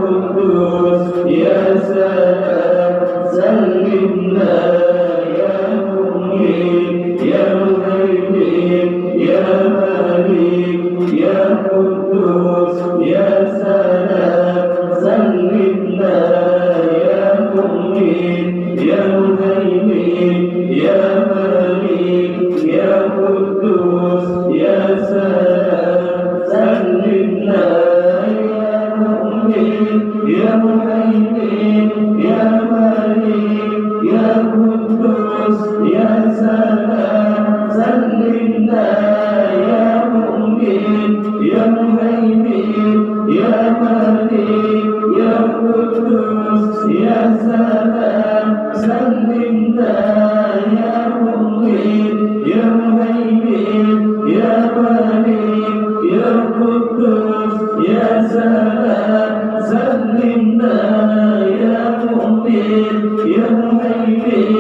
قدوس يا سلام سلمنا يا مؤمن يا مهيمن يا مليك يا قدوس يا سلام سلمنا يا مؤمن يا مهيمن يا مليك يا قدوس يا سلام سلمنا يا مؤمن يا مهيمن يا مليك يا قدوس يا سلام سلمنا يا مؤمن يا مهيمن يا مليك يا قدوس يا سلام سلمنا يا مؤمن يا مهيمن يا مليك يا قدوس يا سلام سلمنا يا مؤمن يا مهيمن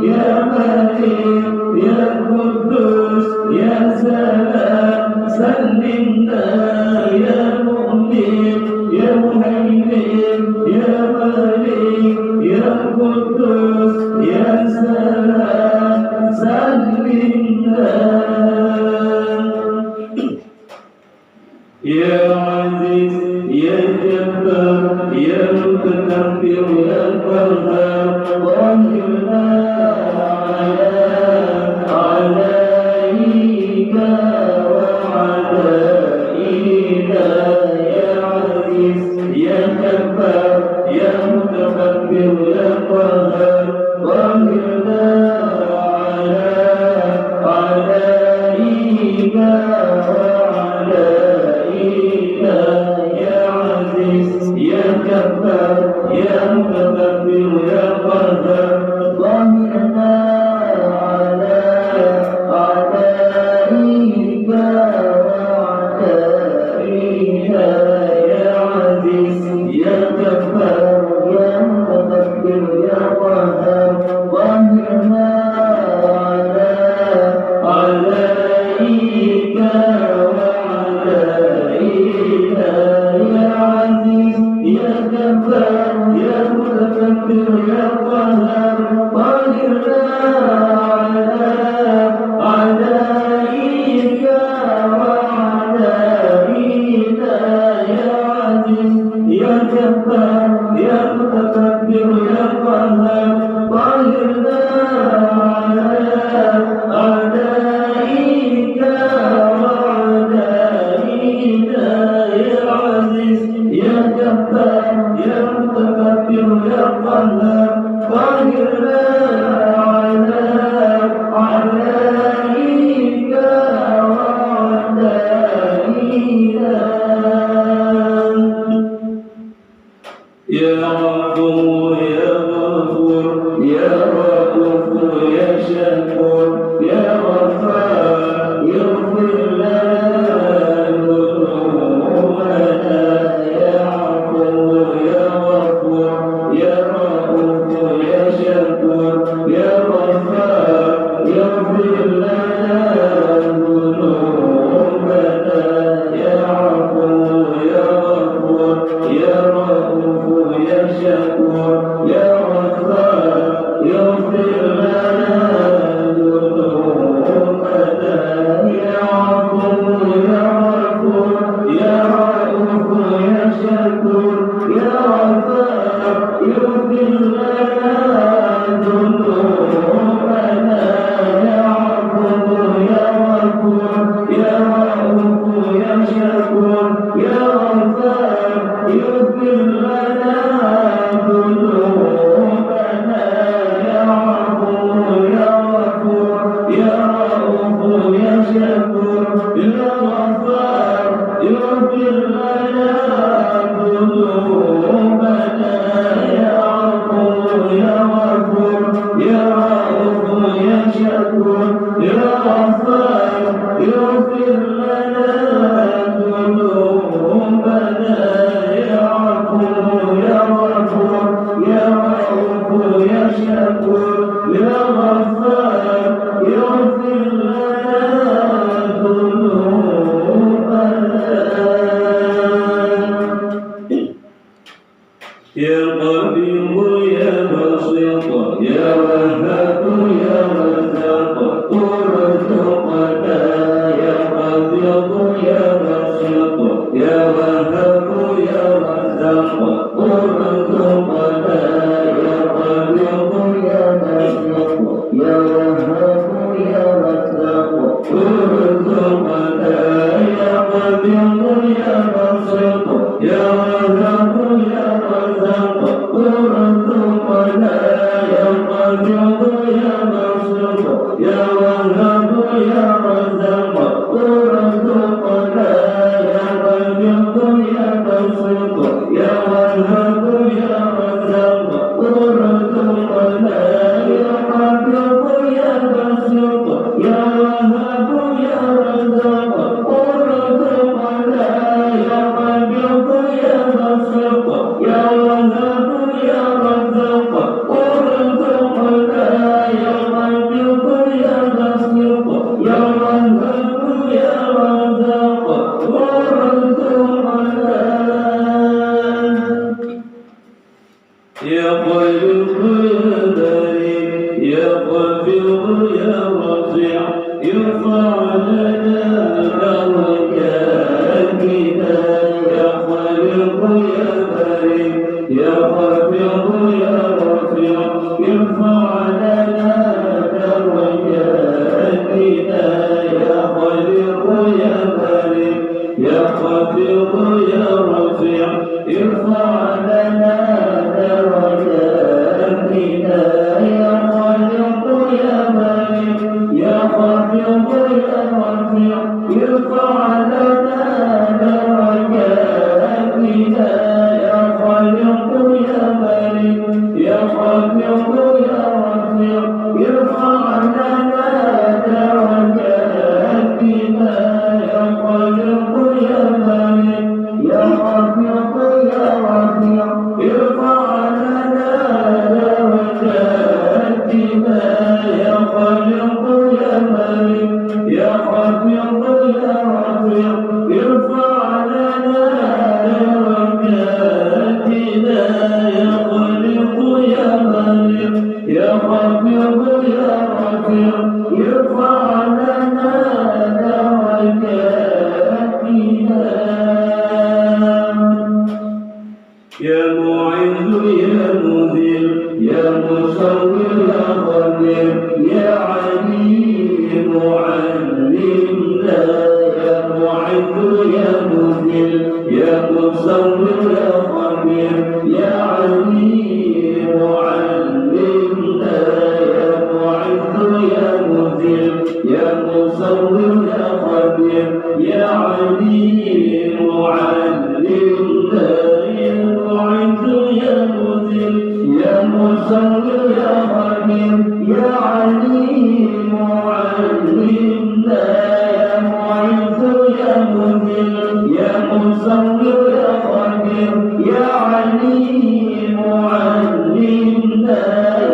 يا مليك يا قدوس يا سلام سلمنا يا مؤمن يا مهيمن يا مليك يا قدوس يا سلام سلمنا يا عزيز يا جبار يا متكبر يا قهار ظاهرنا عليك وعلينا يا عزيز يا جبار يا متكبر يا قهار ظاهرنا عليك وعلينا يا عزيز يا جبار يا متكبر يا قهار ظاهرنا عليك وعلينا يا عزيز يا جبار يا متكبر يا قهار ظاهرنا عليك وعلينا يا عزيز يا جبار يا متكبر يا قهار ظاهرنا عليك وعلينا يا عزيز يا جبار يا متكبر يا قهار ظاهرنا عليك وعلينا يا عزيز يا جبار يا متكبر يا قهار ظاهرنا عليك وعلينا يا عفو يا غفور يا رؤوف يا شكور يا غفار يغفر لنا ذنوبنا يا عفو يا غفور يا رؤوف يا شكور يا غفار يغفر لنا ذنوبنا يا عفو يا غفور يا رؤوف يا شكور يا غفار يغفر لنا يا قبيح يا بسيط يا وهاب يا رزاق ارزقنا يا قبيح يا بسيط يا وهاب يا رزاق ارزقنا يا قبيح يا بسيط يا وهاب يا رزاق ارزقنا يا قبيح يا بسيط يا وهاب يا رزاق ارزقنا يا قبيح يا بسيط يا وهاب يا رزاق ارزقنا يا قبيح يا بسيط يا وهاب يا رزاق ارزقنا يا قبيح يا بسيط يا وهاب يا رزاق ارزقنا يا قبيح يا بسيط يا وهاب يا رزاق ارزقنا يا قبيح يا بسيط يا وهاب يا رزاق ارزقنا يا خالق يا بارئ يا خافض يا رافع ارفع لنا درجاتنا يا خالق يا بارئ يا خافض يا رافع ارفع لنا درجاتنا يا خالق يا بارئ يا خافض يا رافع ارفع لنا درجاتنا يا خالق يا بارئ يا خافض يا رافع ارفع لنا درجاتنا يا خالق يا بارئ يا خافض يا رافع ارفع لنا درجاتنا يا خالق يا بارئ يا خافض يا رافع ارفع لنا درجاتنا يا خالق يا بارئ يا خافض يا رافع ارفع لنا درجاتنا يا خالق يا بارئ يا خافض يا رافع ارفع لنا درجاتنا يا معز يا مذل يا مصور يا خبير يا عليم علمنا يا معز يا مذل يا مصور يا خبير يا عليم علمنا يا معز يا مذل يا مصور يا خبير يا عليم علمنا يا معز يا مذل يا مصور يا خبير يا عليم علمنا يا معز يا مذل يا مصور يا خبير يا عليم علمنا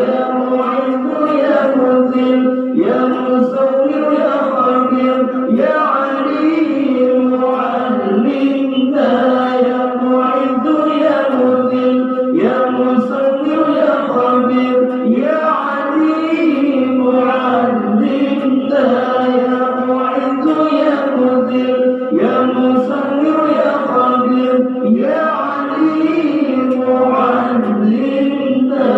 يا معز يا مذل يا مصور يا خبير يا عليم علمنا يا معز يا مذل يا مصور يا خبير يا عليم علمنا يا معز يا مذل يا مصور يا خبير يا عليم علمنا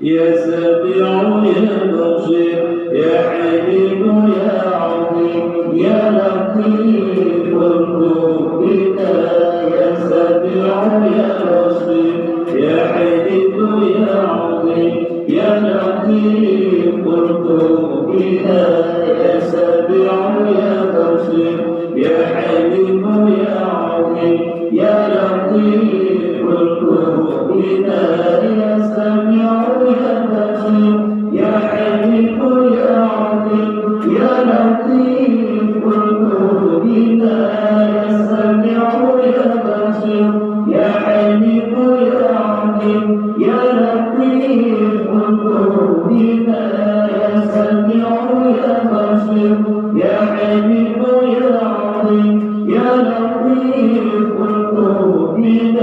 يا سميع يا بصير يا حليم يا عظيم يا لطيف بنا يا سميع يا بصير يا حليم يا عظيم يا لطيف بنا يا سميع يا بصير يا حليم يا عظيم يا لطيف بنا يا سميع يا بصير يا حليم يا عظيم يا لطيف بنا يا سميع يا بصير يا حليم يا عظيم يا لطيف بنا يا سميع يا بصير يا حليم يا عظيم يا لطيف بنا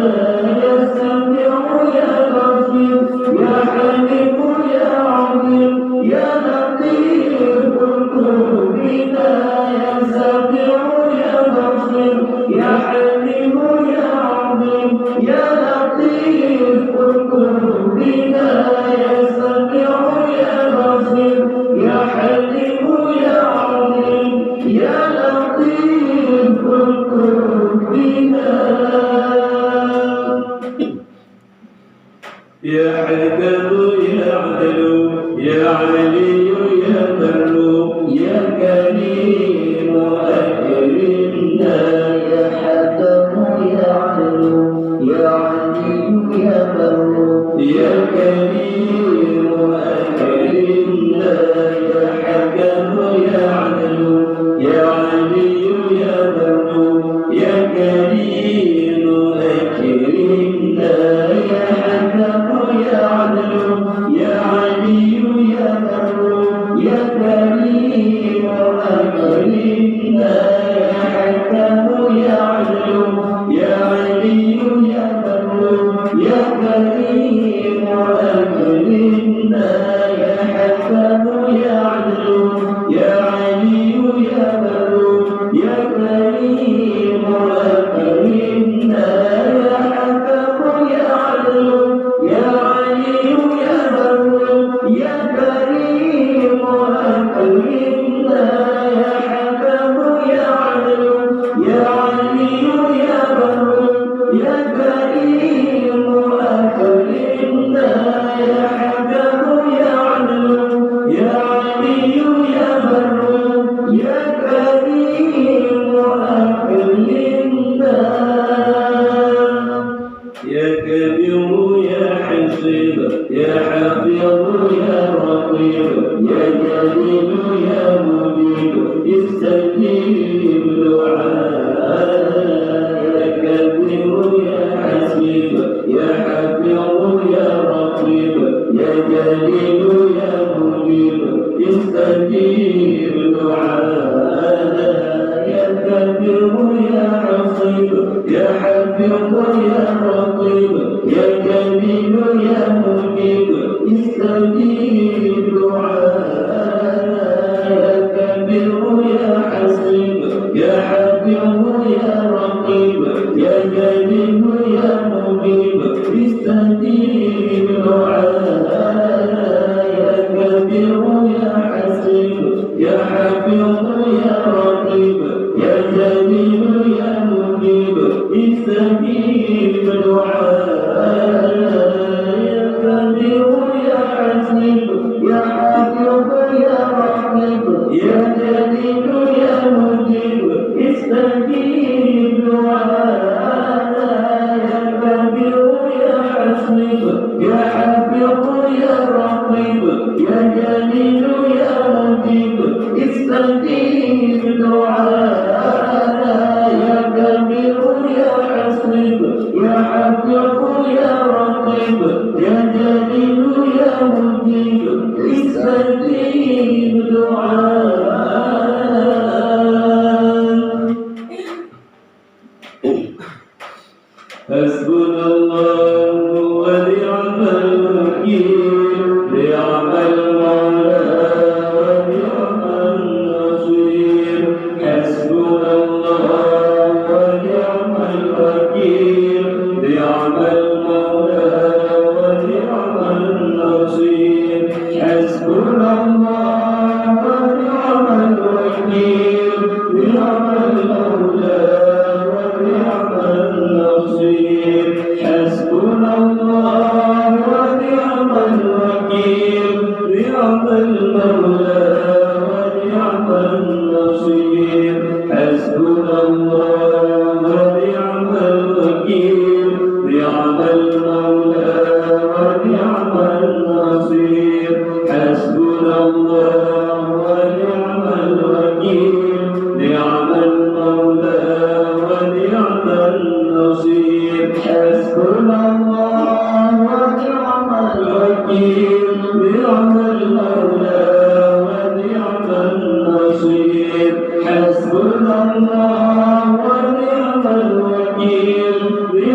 حسبنا الله ونعم الوكيل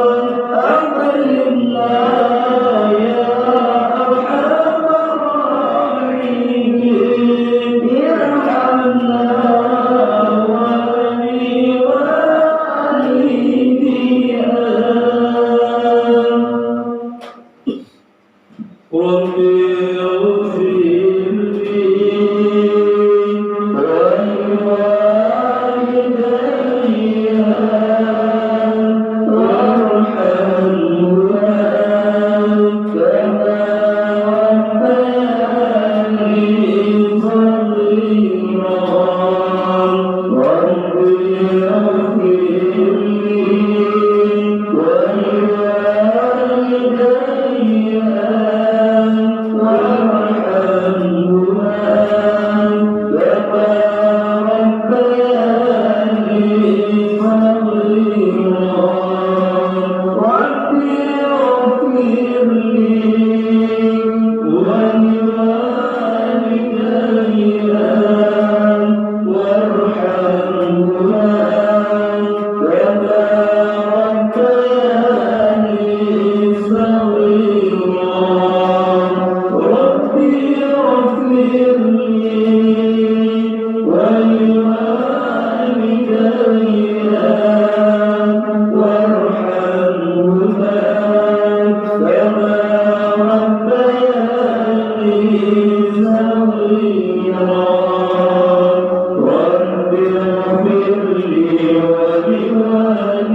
رب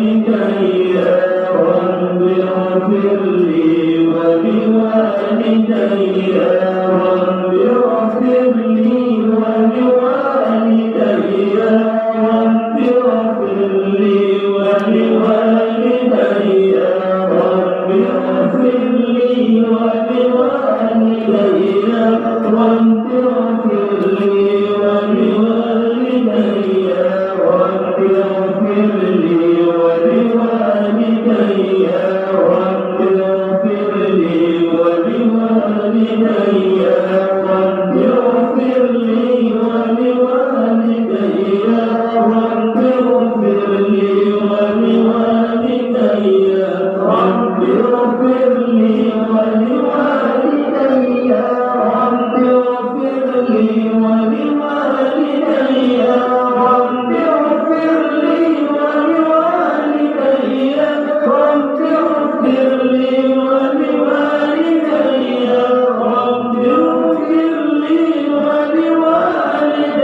اغفر لي ولوالدي يا رب اغفر لي ولوالدي يا رب اغفر لي ولوالدي يا رب اغفر لي ولوالدي يا رب اغفر لي ولوالدي يا رب اغفر لي ولوالدي يا رب اغفر لي ولوالدي يا رب اغفر لي ولوالدي يا رب اغفر لي ولوالدي يا رب اغفر لي ولوالدي يا رب اغفر لي ولوالدي يا رب اغفر لي ولوالدي يا رب اغفر لي ولوالدي يا رب اغفر لي ولوالدي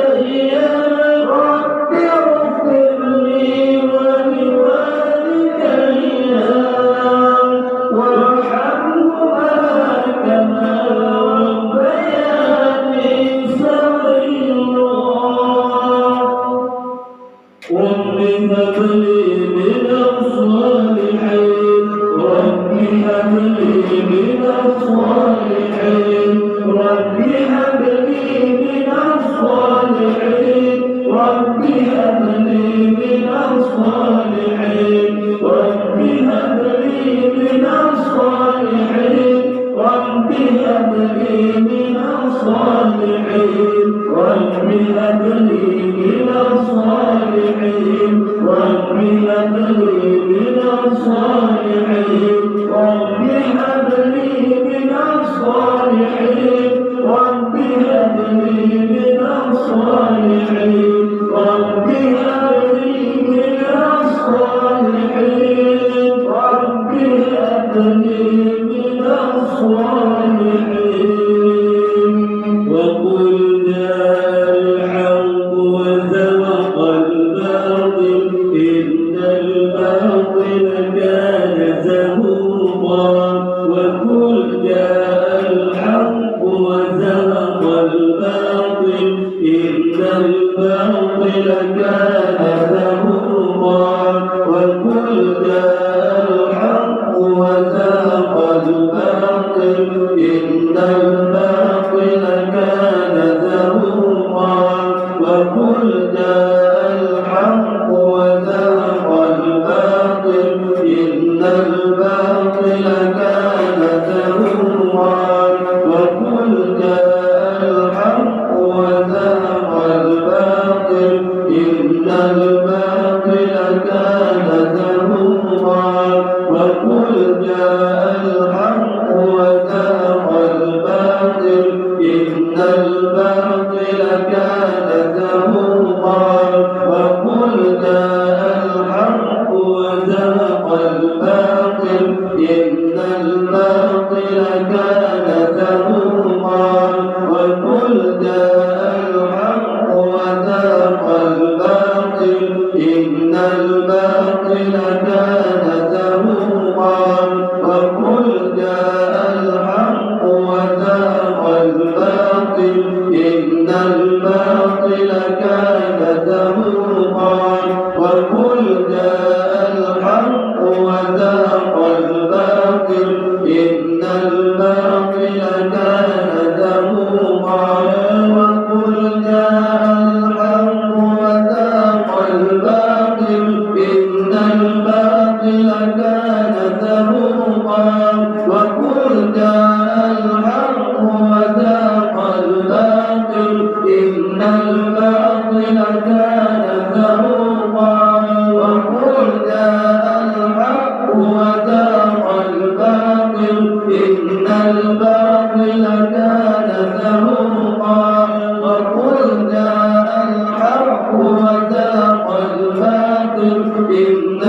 يا رب اغفر لي ولوالدي وارحمهما كما ربياني صغيرا رب هب لي من الصالحين رب هب لي من الصالحين رب هب لي من الصالحين رب هب لي من الصالحين رب هب لي من الصالحين رب هب لي من الصالحين رب هب لي من الصالحين رب هب لي من الصالحين رب هب لي من الصالحين رب هب لي من الصالحين رب هب لي من الصالحين رب هب لي من الصالحين وقل جاء الحق وزهق الباطل إن الباطل كان زهوقا وقل جاء الحق وزهق الباطل إن الباطل كان زهوقا وقل جاء الحق وزهق الباطل إن الباطل كان زهوقا وقل جاء الحق وزهق الباطل إن الباطل كان زهوقا وقل جاء الحق وزهق الباطل إن الباطل كان زهوقا وقل جاء الحق وزهق الباطل إن الباطل كان زهوقا وقل جاء الحق وزهق الباطل إن الباطل كان زهوقا وقل جاء الحق وزهق الباطل إن الباطل كان زهوقا وقل جاء الحق وزهق الباطل إن الباطل كان زهوقا وقل جاء الحق وزهق الباطل إن الباطل كان زهوقا وقل جاء الحق وزهق الباطل إن الباطل كان زهوقا وقل جاء الحق وزهق الباطل إن الباطل كان زهوقا وقل جاء الحق وزهق الباطل إن الباطل كان زهوقا وقل جاء الحق وزهق الباطل إن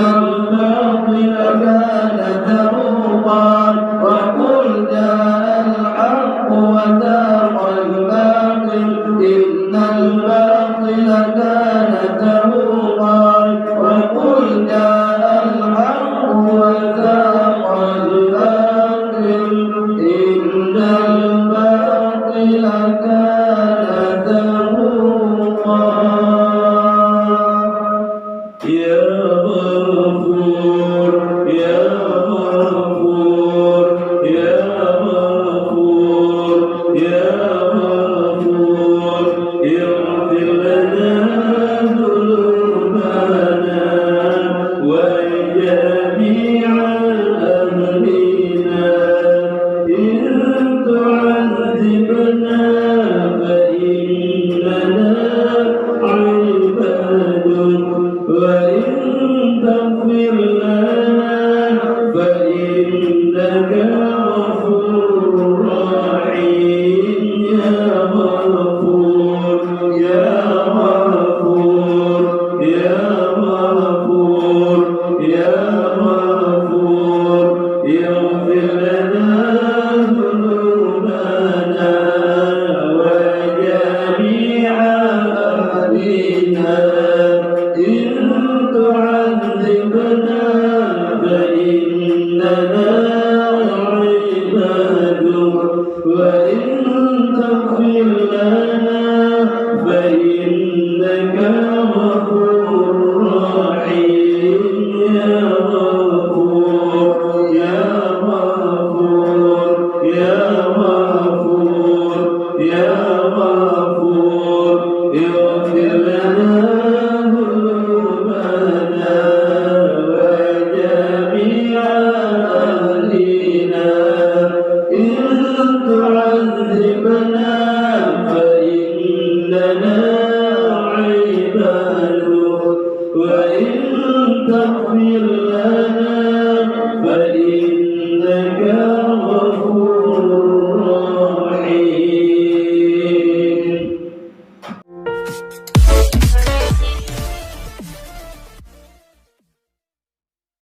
يغفر